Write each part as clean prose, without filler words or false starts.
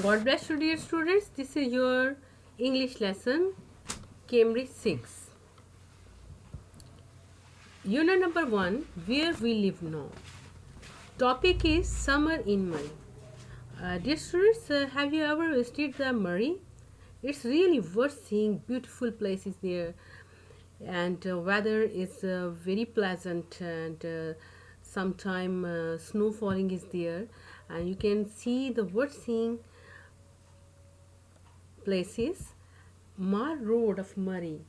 God bless you, dear students. This is your English lesson, Cambridge 6. Unit number 1, Where We Live Now. Topic is Summer in Murree. Dear students, have you ever visited the Murree? It's really worth seeing. Beautiful places there, and weather is very pleasant, and sometime snow falling is there, and you can see the worth seeing places. Mar Road of Murree.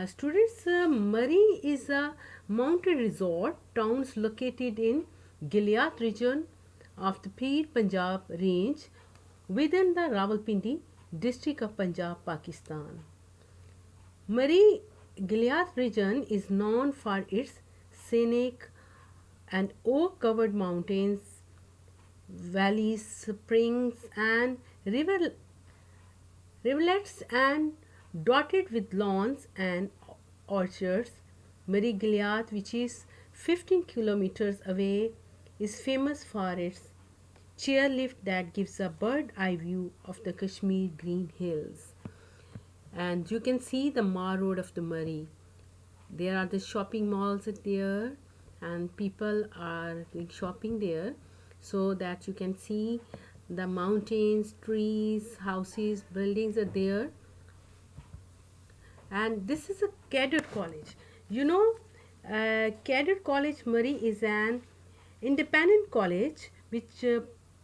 Students, Murree is a mountain resort towns located in Gilead region of the Pir Punjab range within the Rawalpindi district of Punjab, Pakistan. Murree Gilead region is known for its scenic and oak covered mountains, valleys, springs, and rivulets, and dotted with lawns and orchards. Murree Gilead, which is 15 kilometers away, is famous for its chairlift that gives a bird eye view of the Kashmir green hills. And you can see the Mar Road of the Murree. There are the shopping malls there, and people are doing shopping there, so that you can see the mountains, trees, houses, buildings are there. And this is a cadet college. Cadet College Murree is an independent college which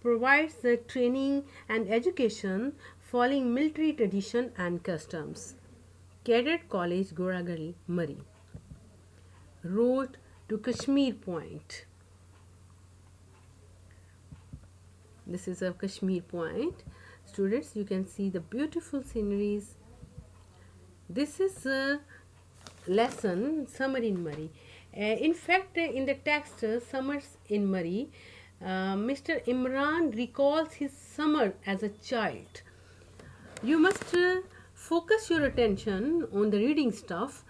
provides the training and education following military tradition and customs. Cadet College Goragali Murree. Road to Kashmir Point. This is a Kashmir Point. Students, you can see the beautiful sceneries. This is a lesson Summer in Murree. In fact, in the text Summers in Murree, Mr. Imran recalls his summer as a child. You must focus your attention on the reading stuff.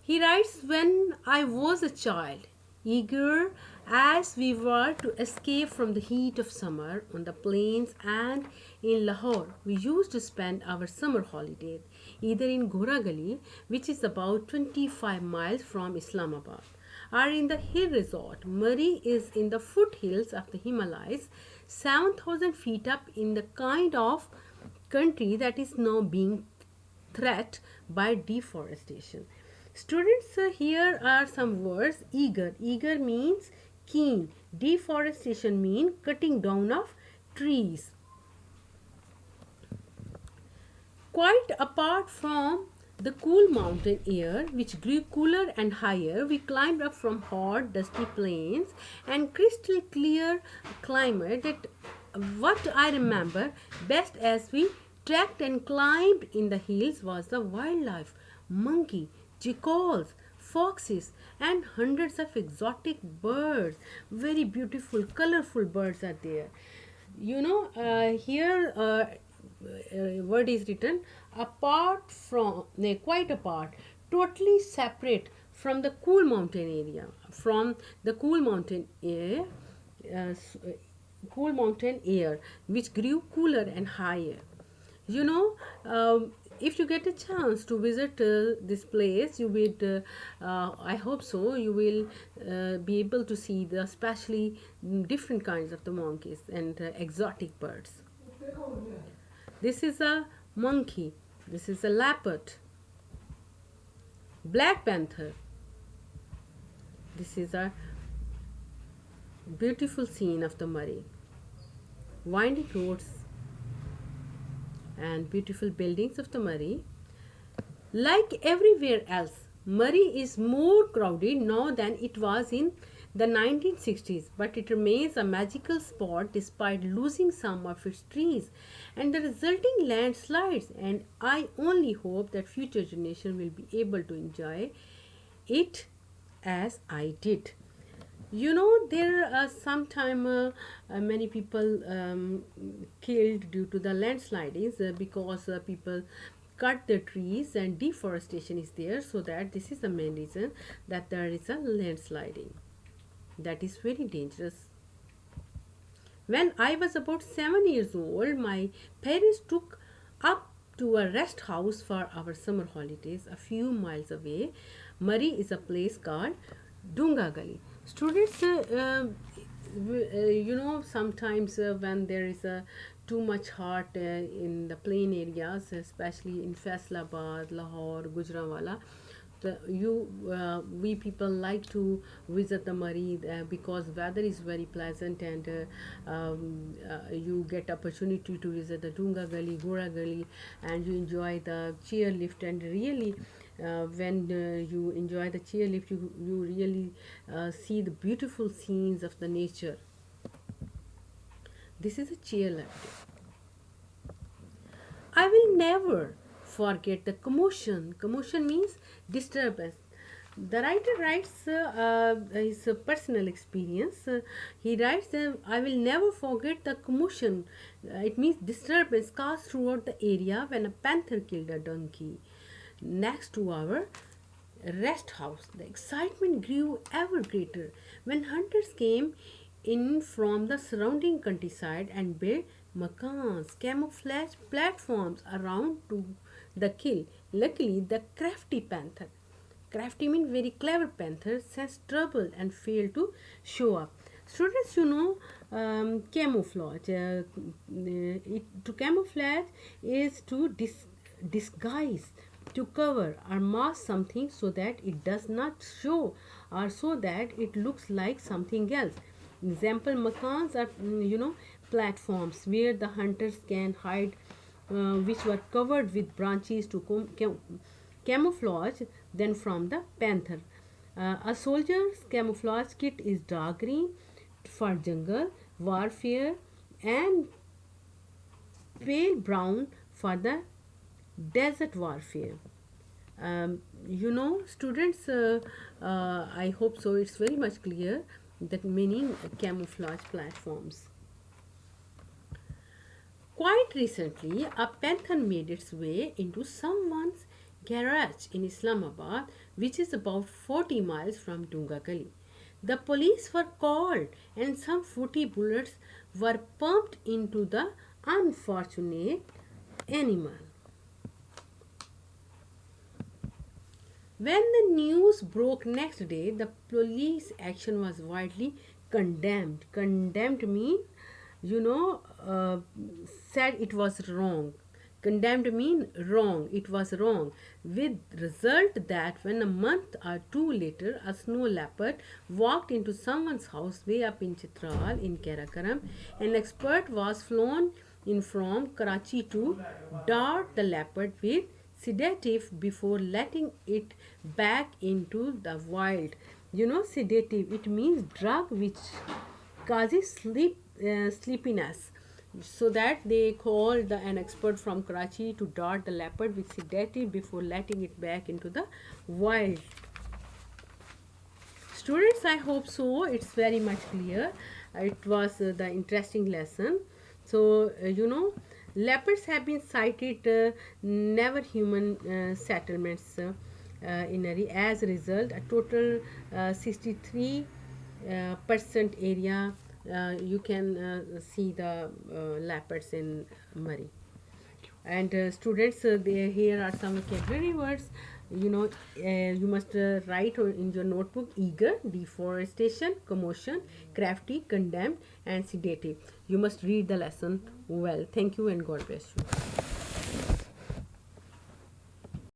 He writes, when I was a child, eager as we were to escape from the heat of summer on the plains and in Lahore, we used to spend our summer holidays either in Goragali, which is about 25 miles from Islamabad, or in the hill resort. Murree is in the foothills of the Himalayas, 7,000 feet up in the kind of country that is now being threatened by deforestation. Students, here are some words. Eager. Eager means keen. Deforestation means cutting down of trees. Quite apart from the cool mountain air, which grew cooler and higher, we climbed up from hot, dusty plains and crystal clear climate. That what I remember best as we trekked and climbed in the hills was the wildlife, monkey, jackals, foxes, and hundreds of exotic birds. Very beautiful, colorful birds are there. Here word is written apart from, quite apart, totally separate from the cool mountain area, from the uh, cool mountain air which grew cooler and higher. you know if you get a chance to visit this place, you would I hope so, you will be able to see the especially different kinds of the monkeys and exotic birds. This is a monkey, this is a leopard, black panther. This is a beautiful scene of the Murree, winding roads and beautiful buildings of the Murree. Like everywhere else, Murree is more crowded now than it was in the 1960s, but it remains a magical spot despite losing some of its trees and the resulting landslides. And I only hope that future generation will be able to enjoy it as I did. There are sometime many people killed due to the landslidings because people cut the trees and deforestation is there, so that this is the main reason that there is a landsliding that is very dangerous. When I was about 7 years old, my parents took up to a rest house for our summer holidays a few miles away. Murree is a place called Dunga Gully. Students, sometimes when there is too much hot in the plain areas, especially in Faisalabad, Lahore, Gujranwala, we people like to visit the Murree because weather is very pleasant, and you get opportunity to visit the Dunga Gully, Gora Gully, and you enjoy the chairlift. And really, when you enjoy the chairlift, you really see the beautiful scenes of the nature. This is a chairlift. I will never forget the commotion. Commotion means disturbance. The writer writes his personal experience. He writes, I will never forget the commotion. It means disturbance caused throughout the area when a panther killed a donkey next to our rest house. The excitement grew ever greater when hunters came in from the surrounding countryside and built makans, camouflage platforms around to the kill. Luckily, the crafty panther, crafty means very clever panther, sensed trouble and failed to show up. Students, camouflage. To camouflage is to disguise, to cover or mask something so that it does not show or so that it looks like something else. Example, makans are platforms where the hunters can hide, which were covered with branches to camouflage then from the panther. A soldier's camouflage kit is dark green for jungle warfare and pale brown for the desert warfare. Students, I hope so. It's very much clear that meaning camouflage platforms. Quite recently, a panther made its way into someone's garage in Islamabad, which is about 40 miles from Dunga Gully. The police were called, and some 40 bullets were pumped into the unfortunate animal. When the news broke next day, the police action was widely condemned. Condemned mean, you know, uh, said it was wrong. Condemned mean wrong. It was wrong. With result that when a month or two later, a snow leopard walked into someone's house way up in Chitral in Karakoram, an expert was flown in from Karachi to dart the leopard with sedative before letting it back into the wild. Sedative, it means drug which causes sleepiness. So that they called an expert from Karachi to dart the leopard with sedative before letting it back into the wild. Students, I hope so. It's very much clear. It was the interesting lesson. So, leopards have been sighted never human settlements in as a result. A total 63 percent area you can see the leopards in Murree. And students, here are some vocabulary words. You must write in your notebook: eager, deforestation, commotion, crafty, condemned, and sedative. You must read the lesson well. Thank you and God bless you.